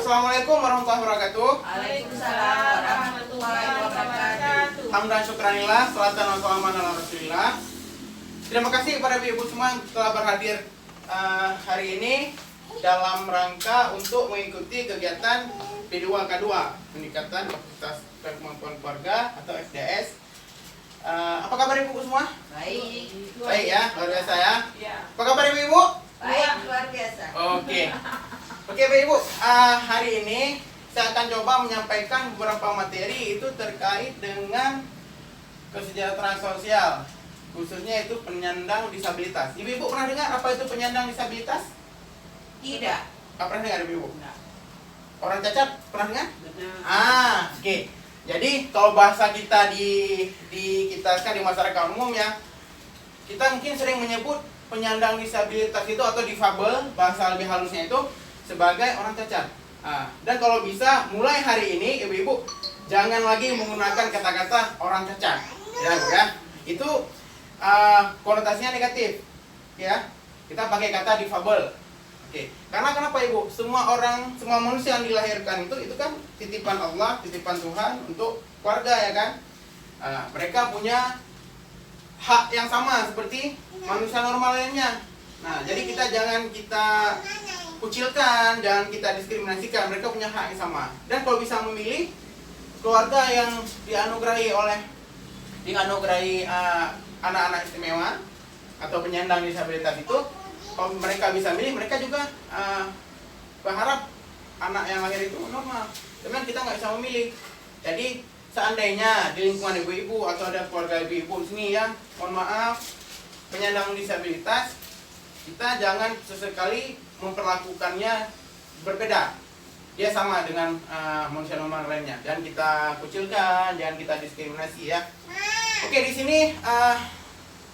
Assalamualaikum warahmatullahi wabarakatuh. Waalaikumsalam warahmatullahi wabarakatuh. Hamdan syukranillah, salatan wa salaman ala rasulillah. Terima kasih kepada ibu semua yang telah berhadir hari ini dalam rangka untuk mengikuti kegiatan P2K2, Peningkatan Kapasitas Kemampuan Keluarga atau FDS. Apa kabar ibu semua? Baik. Baik ya, luar biasa ya. Ya. Apa kabar ibu? Baik, luar biasa. Oke ibu, hari ini saya akan coba menyampaikan beberapa materi itu terkait dengan kesejahteraan sosial, khususnya itu penyandang disabilitas. Ibu pernah dengar apa itu penyandang disabilitas? Tidak. Nggak pernah dengar ibu? Enggak. Orang cacat pernah dengar? Benar. Oke. Jadi kalau bahasa kita kita di masyarakat umum ya, kita mungkin sering menyebut penyandang disabilitas itu atau difabel, bahasa lebih halusnya itu sebagai orang cacat. Dan kalau bisa mulai hari ini ibu-ibu jangan lagi menggunakan kata-kata orang cacat, ya Bu ya. Itu konotasinya negatif, ya. Kita pakai kata difabel. Oke. Karena kenapa ibu? Semua manusia yang dilahirkan itu kan titipan Allah, titipan Tuhan untuk keluarga ya kan. Mereka punya hak yang sama seperti manusia normal lainnya. Nah, jadi jangan kita kucilkan, jangan kita diskriminasikan. Mereka punya hak yang sama. Dan kalau bisa memilih keluarga yang dianugerahi anak-anak istimewa atau penyandang disabilitas itu, kalau mereka bisa milih, mereka juga berharap anak yang lahir itu normal. Cuman kita nggak bisa memilih. Jadi seandainya di lingkungan ibu-ibu atau ada keluarga ibu-ibu sini yang mohon maaf penyandang disabilitas, kita jangan sesekali memperlakukannya berbeda. Dia sama dengan manusia normal lainnya. Jangan kita kucilkan, jangan kita diskriminasi ya. Oke, di sini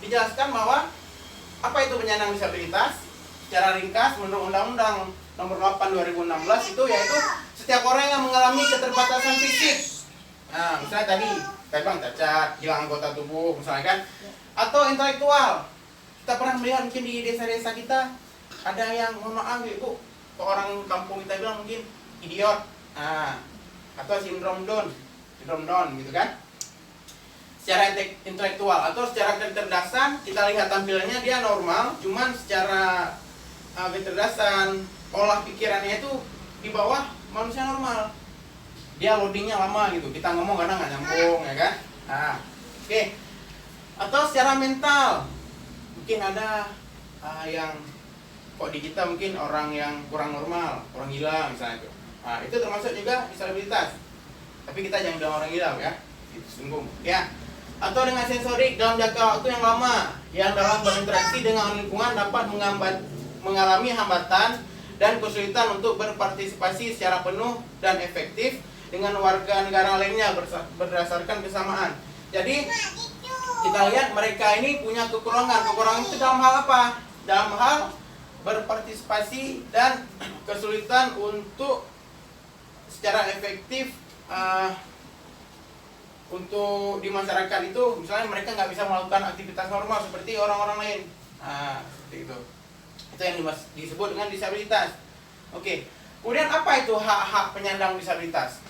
dijelaskan bahwa apa itu penyandang disabilitas. Secara ringkas menurut Undang-Undang Nomor 8 2016 itu yaitu setiap orang yang mengalami keterbatasan fisik. Nah, misalnya tadi saya bilang cacat, hilang anggota tubuh misalnya kan, atau intelektual. Kita pernah melihat mungkin di desa-desa kita ada yang mohon maaf ibu, orang kampung kita bilang mungkin idiot, atau sindrom Down gitu kan. Secara intelektual atau secara kecerdasan kita lihat tampilannya dia normal, cuman secara kecerdasan olah pikirannya itu di bawah manusia normal. Dia loadingnya lama gitu, kita ngomong kadang nggak nyambung ya kan. Oke. Atau secara mental mungkin ada yang kok di kita mungkin orang yang kurang normal, orang gila misalnya itu. Itu termasuk juga disabilitas. Tapi kita jangan bilang orang gila ya, itu singgung ya. Atau dengan sensorik dalam jangka waktu yang lama, yang dalam berinteraksi dengan lingkungan dapat mengalami hambatan dan kesulitan untuk berpartisipasi secara penuh dan efektif dengan warga negara lainnya berdasarkan kesamaan. Jadi kita lihat mereka ini punya kekurangan. Kekurangan itu dalam hal apa? Dalam hal berpartisipasi dan kesulitan untuk secara efektif untuk di masyarakat itu, misalnya mereka nggak bisa melakukan aktivitas normal seperti orang-orang lain. Seperti itu. Itu yang disebut dengan disabilitas. Oke. Kemudian apa itu hak-hak penyandang disabilitas?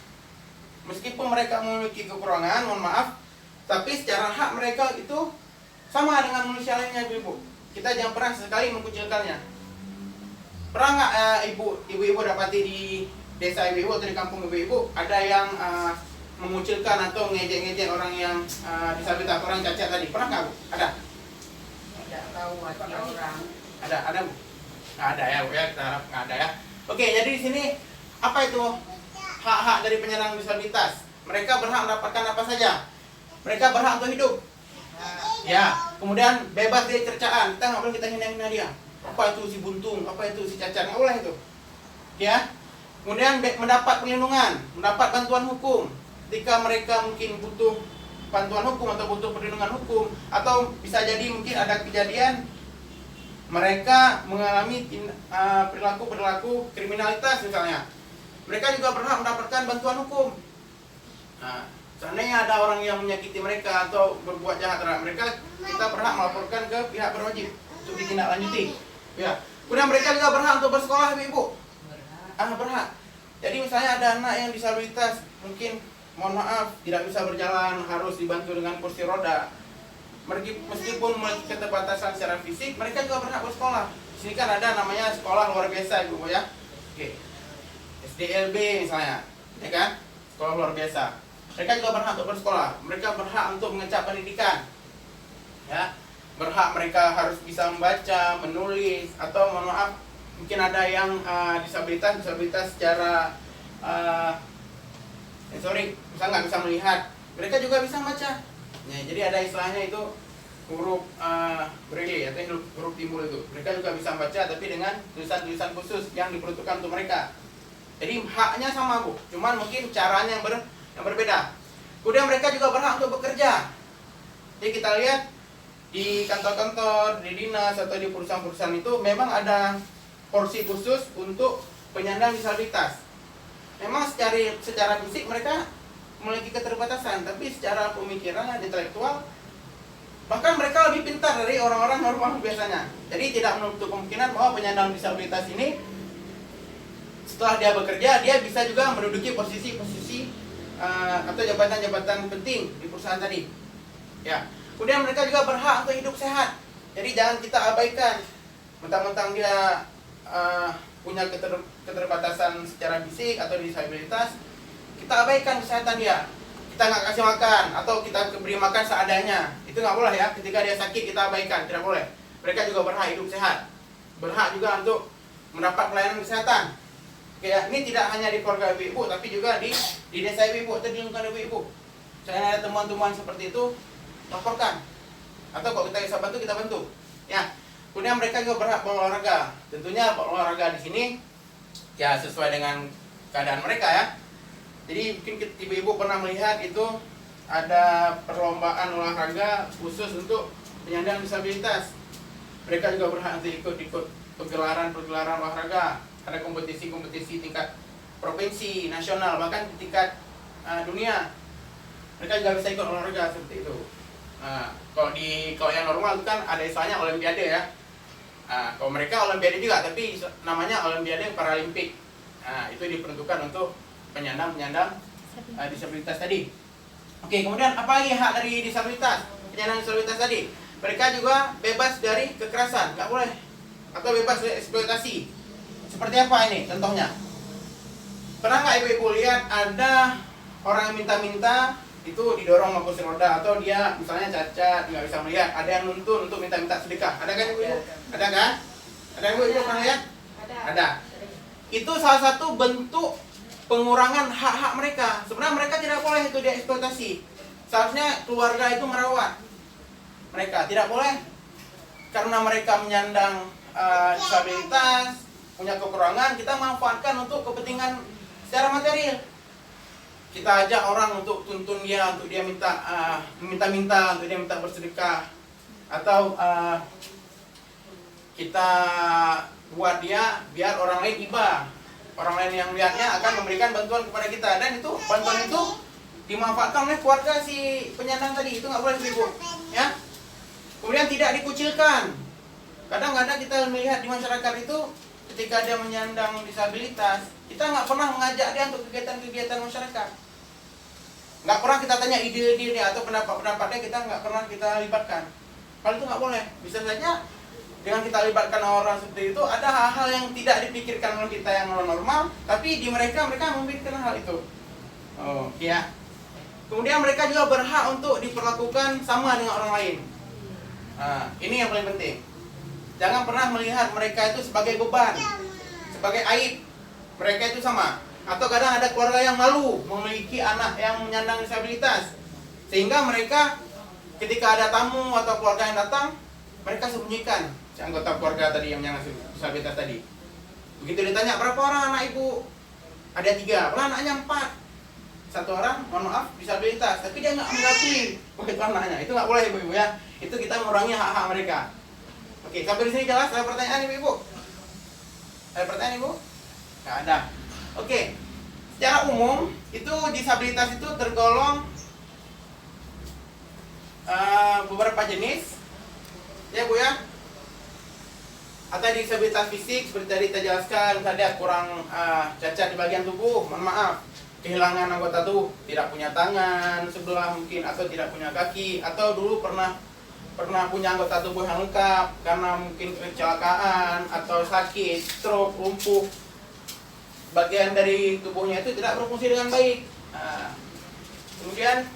Meskipun mereka memiliki kekurangan, mohon maaf, tapi secara hak mereka itu sama dengan manusia lainnya, ibu. Kita jangan pernah sekali mengkucilkannya. Pernah nggak ibu-ibu dapati di desa ibu-ibu atau di kampung ibu-ibu ada yang mengucilkan atau ngejek-ngejek orang yang disabilitas, orang cacat tadi? Pernah nggak bu? Ada? Tidak tahu hati orang. Ada bu? Nggak ada ya bu ya, kita harap nggak ada ya. Oke, jadi di sini apa itu hak-hak dari penyandang disabilitas? Mereka berhak mendapatkan apa saja? Mereka berhak untuk hidup. Ya, kemudian bebas dari cercaan. Kita nggak boleh kita hina-hina dia. Apa itu si buntung? Apa itu si cacat? Nggak boleh itu. Ya. Kemudian mendapat perlindungan, mendapat bantuan hukum. Ketika mereka mungkin butuh bantuan hukum atau butuh perlindungan hukum, atau bisa jadi mungkin ada kejadian mereka mengalami perilaku kriminalitas misalnya, mereka juga berhak mendapatkan bantuan hukum. Seandainya ada orang yang menyakiti mereka atau berbuat jahat terhadap mereka, kita berhak melaporkan ke pihak berwajib untuk ditindaklanjuti. Ya. Kemudian mereka juga berhak untuk bersekolah, ibu. Berhak. Jadi misalnya ada anak yang disabilitas, mungkin mohon maaf tidak bisa berjalan, harus dibantu dengan kursi roda. Meskipun memiliki keterbatasan secara fisik, mereka juga berhak bersekolah. Di sini kan ada namanya sekolah luar biasa, Ibu ya. Oke. SDLB misalnya, ya kan? Sekolah luar biasa. Mereka juga berhak untuk bersekolah. Mereka berhak untuk mengecap pendidikan. Ya. Berhak mereka harus bisa membaca, menulis, atau mohon maaf, mungkin ada yang disabilitas secara misalnya nggak bisa melihat, mereka juga bisa baca. Ya, jadi ada istilahnya itu huruf braille atau huruf timbul itu. Mereka juga bisa baca, tapi dengan tulisan-tulisan khusus yang diperuntukkan untuk mereka. Jadi haknya sama, Bu, cuman mungkin caranya yang berbeda. Kemudian mereka juga berhak untuk bekerja. Jadi kita lihat di kantor-kantor, di dinas atau di perusahaan-perusahaan itu memang ada porsi khusus untuk penyandang disabilitas. Memang secara fisik mereka memiliki keterbatasan, tapi secara pemikiran dan intelektual bahkan mereka lebih pintar dari orang-orang normal biasanya. Jadi tidak menutup kemungkinan bahwa penyandang disabilitas ini setelah dia bekerja, dia bisa juga menduduki posisi-posisi atau jabatan-jabatan penting di perusahaan tadi. Ya. Kemudian mereka juga berhak untuk hidup sehat. Jadi jangan kita abaikan mentang-mentang dia punya keterbatasan secara fisik atau disabilitas, kita abaikan kesehatan dia. Kita nggak kasih makan atau kita beri makan seadanya. Itu nggak boleh ya. Ketika dia sakit kita abaikan, tidak boleh. Mereka juga berhak hidup sehat. Berhak juga untuk mendapat pelayanan kesehatan. Kayak ini tidak hanya di keluarga ibu-ibu, tapi juga di desa ibu-ibu atau di lingkungan ibu-ibu. Saya ada temuan-temuan seperti itu, laporkan. Atau kalau kita bisa bantu, kita bantu. Ya. Kemudian mereka juga berhak berolahraga. Tentunya berolahraga di sini ya sesuai dengan keadaan mereka ya. Jadi mungkin ibu-ibu pernah melihat itu ada perlombaan olahraga khusus untuk penyandang disabilitas. Mereka juga berhak untuk ikut pergelaran olahraga. Ada kompetisi-kompetisi tingkat provinsi, nasional, bahkan di tingkat dunia. Mereka juga bisa ikut olahraga seperti itu. Kalau yang normal itu kan ada istilahnya olimpiade ya. Kalau mereka olimpiade juga, tapi namanya olimpiade paralimpik. Itu diperuntukkan untuk penyandang disabilitas tadi. Oke, kemudian apa lagi hak dari disabilitas? Penyandang disabilitas tadi, mereka juga bebas dari kekerasan, nggak boleh, atau bebas dari eksploitasi. Seperti apa ini contohnya? Pernah nggak ibu-ibu lihat ada orang yang minta-minta itu didorong sama kursi roda, atau dia misalnya cacat nggak bisa melihat, ada yang nuntun untuk minta-minta sedekah, ada kan ibu-ibu? Ada kan? Ada ibu-ibu pernah lihat? Ada. Itu salah satu bentuk pengurangan hak-hak mereka. Sebenarnya mereka tidak boleh itu dieksploitasi. Seharusnya keluarga itu merawat mereka, tidak boleh karena mereka menyandang disabilitas, punya kekurangan, kita manfaatkan untuk kepentingan secara material. Kita ajak orang untuk tuntun dia, untuk dia minta-minta, untuk dia minta bersedekah, atau kita buat dia biar orang lain iba. Orang lain yang lihatnya akan memberikan bantuan kepada kita, dan itu bantuan itu dimanfaatkan oleh keluarga si penyandang tadi. Itu nggak boleh ibu, ya. Kemudian tidak dikucilkan. Kadang-kadang kita melihat di masyarakat itu ketika dia menyandang disabilitas, kita nggak pernah mengajak dia untuk kegiatan-kegiatan masyarakat. Nggak pernah kita tanya ide-ide dia atau pendapat-pendapatnya, kita nggak pernah kita libatkan. Kalau itu nggak boleh. Bisa saja dengan kita libatkan orang seperti itu, ada hal-hal yang tidak dipikirkan oleh kita yang normal, tapi di mereka memikirkan hal itu. Oh, ya. Kemudian mereka juga berhak untuk diperlakukan sama dengan orang lain. Ini yang paling penting. Jangan pernah melihat mereka itu sebagai beban, sebagai aib. Mereka itu sama. Atau kadang ada keluarga yang malu memiliki anak yang menyandang disabilitas, sehingga mereka ketika ada tamu atau keluarga yang datang, mereka sembunyikan si anggota keluarga tadi yang menyandang disabilitas tadi. Begitu ditanya berapa orang anak ibu, ada 3, malah anaknya 4. Satu orang, mohon maaf, disabilitas, tapi dia nggak mengakui bahwa itu anaknya. Itu nggak boleh ibu-ibu ya. Itu kita mengurangi hak-hak mereka. Oke, sampai di sini jelas? Ada pertanyaan ibu-ibu? Ada pertanyaan ibu? Nggak ada. Oke, secara umum itu disabilitas itu tergolong beberapa jenis, ya bu ya. atau disabilitas fisik seperti tadi kita jelaskan, misalnya kurang cacat di bagian tubuh, mohon maaf, kehilangan anggota tubuh, tidak punya tangan sebelah mungkin, atau tidak punya kaki, atau dulu pernah punya anggota tubuh yang lengkap karena mungkin kecelakaan atau sakit, stroke, lumpuh, bagian dari tubuhnya itu tidak berfungsi dengan baik. Kemudian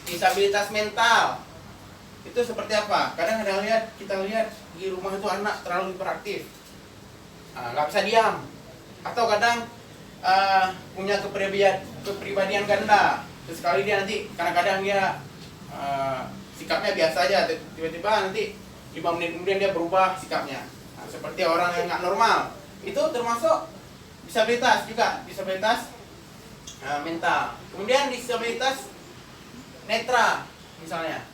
disabilitas mental itu seperti apa? Kadang kita lihat di rumah itu anak terlalu hiperaktif, nggak bisa diam, atau kadang punya kepribadian ganda. Terus sekali dia nanti kadang-kadang dia sikapnya biasa aja, tiba-tiba nanti 5 menit kemudian dia berubah sikapnya, seperti orang yang nggak normal. Itu termasuk disabilitas juga, disabilitas mental. Kemudian disabilitas netra misalnya,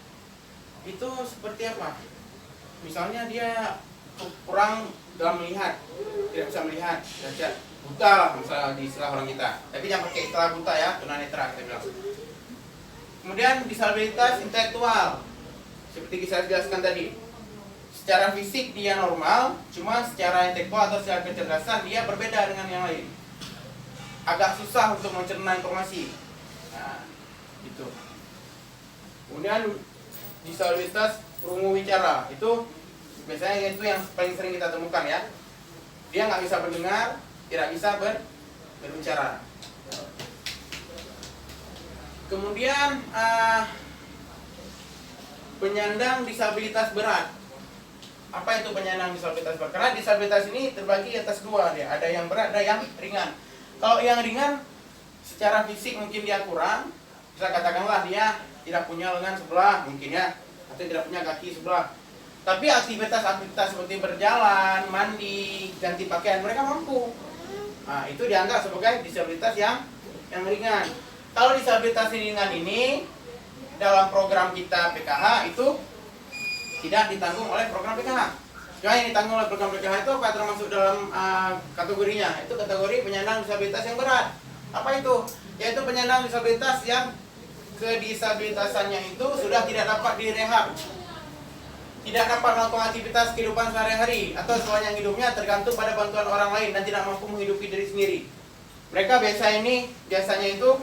itu seperti apa? Misalnya dia kurang dalam melihat, tidak bisa melihat, cacat, buta lah misalnya di istilah orang kita. Tapi jangan pakai istilah buta ya, tunanetra kita bilang. Kemudian disabilitas intelektual, seperti saya jelaskan tadi. Secara fisik dia normal, cuma secara intelektual atau secara kecerdasan dia berbeda dengan yang lain. Agak susah untuk mencerna informasi. Nah, gitu. Kemudian disabilitas perungu bicara, itu biasanya itu yang paling sering kita temukan ya. Dia nggak bisa mendengar, tidak bisa berbicara. Kemudian penyandang disabilitas berat. Apa itu penyandang disabilitas berat? Karena disabilitas ini terbagi atas dua ya. Ada yang berat, ada yang ringan. Kalau yang ringan, secara fisik mungkin dia kurang. Bisa katakanlah dia tidak punya lengan sebelah mungkin ya, atau tidak punya kaki sebelah. Tapi aktivitas-aktivitas seperti berjalan, mandi, ganti pakaian mereka mampu. Nah, itu dianggap sebagai disabilitas yang ringan. Kalau disabilitas ringan ini dalam program kita PKH itu tidak ditanggung oleh program PKH. Cuma yang ditanggung oleh program PKH itu apa termasuk dalam kategorinya? Itu kategori penyandang disabilitas yang berat. Apa itu? Yaitu penyandang disabilitas yang kedisabilitasannya itu sudah tidak dapat direhab, tidak dapat melakukan aktivitas kehidupan sehari-hari, atau sepanjang hidupnya tergantung pada bantuan orang lain dan tidak mampu menghidupi diri sendiri. Mereka biasanya itu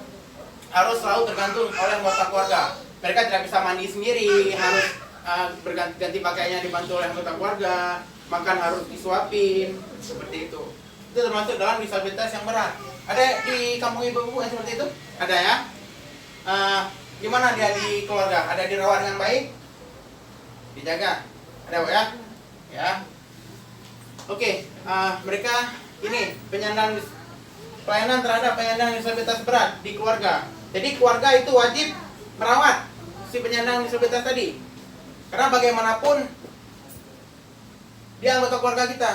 harus selalu tergantung oleh anggota keluarga. Mereka tidak bisa mandi sendiri, harus berganti pakaiannya dibantu oleh anggota keluarga, makan harus disuapin, seperti itu. Itu termasuk dalam disabilitas yang berat. Ada di kampung ibu-ibu yang seperti itu? Ada ya? Gimana dia di keluarga? Ada dirawat dengan baik? Dijaga? Ada Bu ya? Ya. Oke, mereka ini pelayanan terhadap penyandang disabilitas berat di keluarga. Jadi keluarga itu wajib merawat si penyandang disabilitas tadi. Karena bagaimanapun dia anggota keluarga kita.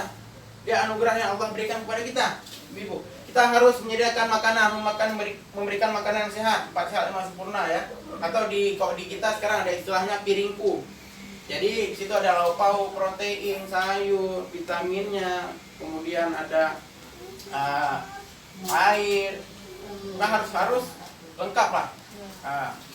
Dia anugerah yang Allah berikan kepada kita, Ibu. Kita harus menyediakan makanan, memberikan makanan yang sehat, 4 sehat 5 sempurna ya. Atau kalau di kita sekarang ada istilahnya piringku. Jadi di situ ada lauk pauk, protein, sayur, vitaminnya, kemudian ada air. Nah, harus lengkap lah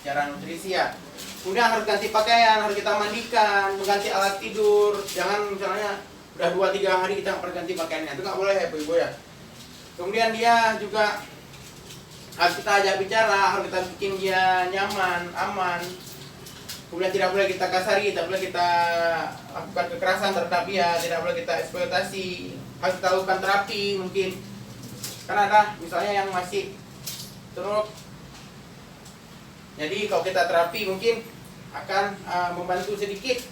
secara nutrisi ya. Kemudian harus ganti pakaian, harus kita mandikan, mengganti alat tidur. Jangan misalnya udah 2-3 hari kita perganti pakaiannya, itu nggak boleh ya ibu-ibu ya. Kemudian dia juga harus kita ajak bicara, harus kita bikin dia nyaman, aman. Kemudian tidak boleh kita kasari, tidak boleh kita lakukan kekerasan terhadap dia, tidak boleh kita eksploitasi. Harus kita lakukan terapi mungkin. Karena ada misalnya yang masih stroke. Jadi kalau kita terapi mungkin akan membantu sedikit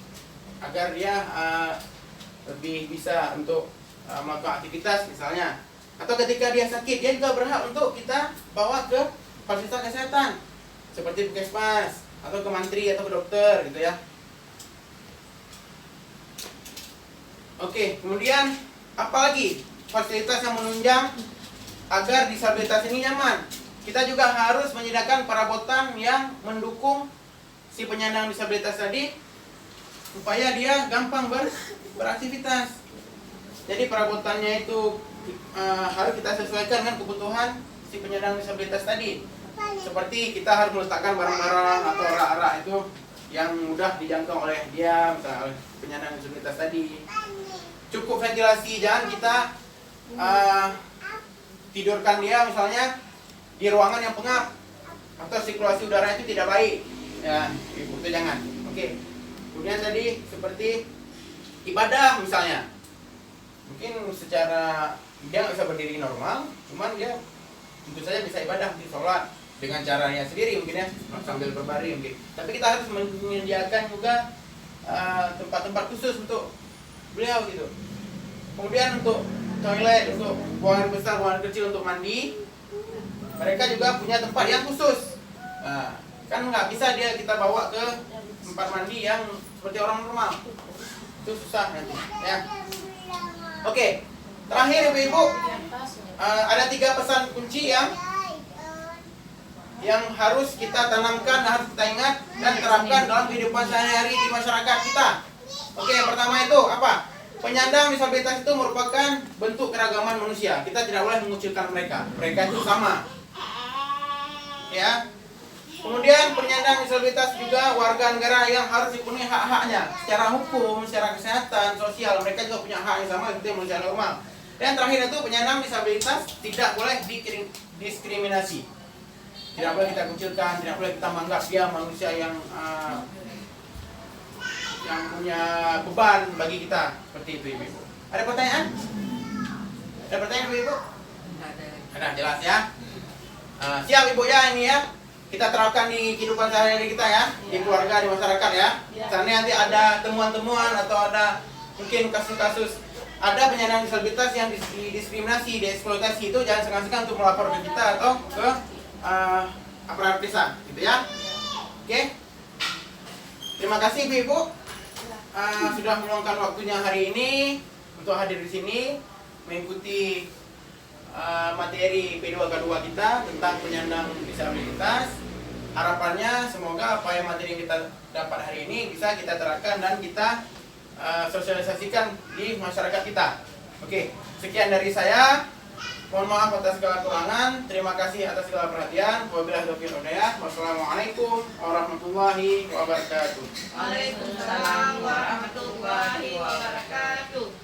agar dia lebih bisa untuk melakukan aktivitas misalnya. Atau ketika dia sakit, dia juga berhak untuk kita bawa ke fasilitas kesehatan seperti puskesmas atau ke mantri atau ke dokter gitu ya. Oke, kemudian apalagi fasilitas yang menunjang agar disabilitas ini nyaman. Kita juga harus menyediakan perabotan yang mendukung si penyandang disabilitas tadi supaya dia gampang beraktivitas. Jadi perabotannya itu harus kita sesuaikan dengan kebutuhan si penyandang disabilitas tadi. Seperti kita harus meletakkan barang-barang atau rak-rak itu yang mudah dijangkau oleh dia, misalnya oleh penyandang disabilitas tadi. cukup ventilasi, jangan kita tidurkan dia misalnya di ruangan yang pengap atau sirkulasi udara itu tidak baik. Ya, itu jangan. Oke. Kemudian tadi seperti ibadah misalnya, mungkin secara dia nggak bisa berdiri normal, cuman dia tentu saja bisa ibadah di sholat dengan caranya sendiri mungkin ya, sambil berbaring mungkin. Tapi kita harus menyediakan juga tempat-tempat khusus untuk beliau gitu. Kemudian untuk toilet, untuk buangan besar, buangan kecil untuk mandi, mereka juga punya tempat yang khusus. Nah, kan nggak bisa dia kita bawa ke tempat mandi yang seperti orang normal, itu susah nanti ya. Oke, terakhir ibu-ibu, ada 3 pesan kunci yang harus kita tanamkan, harus kita ingat dan terapkan dalam kehidupan sehari-hari di masyarakat kita. Oke, yang pertama itu apa? Penyandang disabilitas itu merupakan bentuk keragaman manusia. Kita tidak boleh mengucilkan mereka. Mereka itu sama. Ya. Kemudian penyandang disabilitas juga warga negara yang harus dipenuhi hak-haknya secara hukum, secara kesehatan, sosial. Mereka juga punya hak yang sama seperti manusia normal. Dan terakhir itu penyandang disabilitas tidak boleh diskriminasi. Tidak boleh kita kucilkan, tidak boleh kita menganggap dia manusia yang punya beban bagi kita. Seperti itu ibu-ibu. Ada pertanyaan? Ada pertanyaan ibu-ibu? Ada, jelas ya. Siap ibu ya ini ya. Kita terapkan di kehidupan sehari-hari kita ya, di keluarga, di masyarakat ya. Misalnya nanti ada temuan-temuan atau ada mungkin kasus-kasus ada penyandang disabilitas yang didiskriminasi, dieksploitasi, itu jangan segan-segan untuk melapor ke kita atau ke aparat desa, gitu ya. Oke. Terima kasih Ibu sudah meluangkan waktunya hari ini untuk hadir di sini mengikuti materi P2K2 kita tentang penyandang disabilitas. Harapannya semoga apa yang materi yang kita dapat hari ini bisa kita terapkan dan kita sosialisasikan di masyarakat kita. Oke, sekian dari saya. Mohon maaf atas segala kekurangan. Terima kasih atas segala perhatian. Wabillahi taufiq wal hidayah. Wassalamualaikum warahmatullahi wabarakatuh. Waalaikumsalam warahmatullahi wabarakatuh.